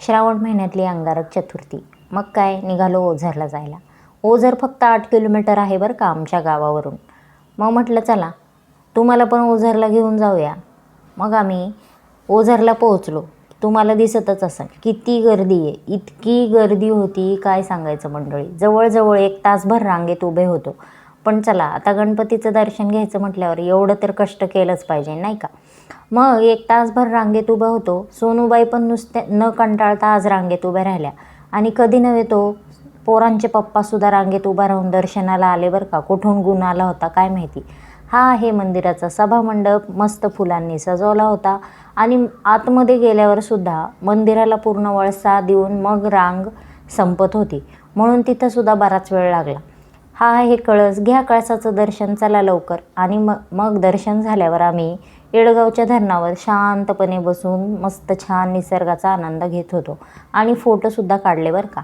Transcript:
श्रावण महिन्यातली अंगारक चतुर्थी. मग काय निघालो ओझरला जायला. ओझर फक्त 8 किलोमीटर आहे बरं का आमच्या गावावरून. मग म्हटलं चला तुम्हाला पण ओझरला घेऊन जाऊया. मग आम्ही ओझरला पोहोचलो. तुम्हाला दिसतच असेल किती गर्दी आहे. इतकी गर्दी होती काय सांगायचं मंडळी. जवळजवळ 1 तासभर रांगेत उभे होतो. पण चला आता गणपतीचं दर्शन घ्यायचं म्हटल्यावर एवढं तर कष्ट केलंच पाहिजे नाही का. मग 1 तासभर रांगेत उभं होतो. सोनूबाई पण नुसते न कंटाळता आज रांगेत उभ्या राहिल्या. आणि कधी नव्हे तो पोरांचे पप्पासुद्धा रांगेत उभा राहून दर्शनाला आले बरं का. कुठून गुण आला होता काय माहिती. हा आहे मंदिराचा सभामंडप. मस्त फुलांनी सजवला होता. आणि आतमध्ये गेल्यावर सुद्धा मंदिराला पूर्ण वळसा देऊन मग रांग संपत होती. म्हणून तिथंसुद्धा बराच वेळ लागला. हा आहे कळस. घ्या कळसाचं दर्शन चला लवकर. आणि मग दर्शन झाल्यावर आम्ही येडगावच्या धरणावर शांतपणे बसून मस्त छान निसर्गाचा आनंद घेत होतो. आणि फोटोसुद्धा काढले बरं का.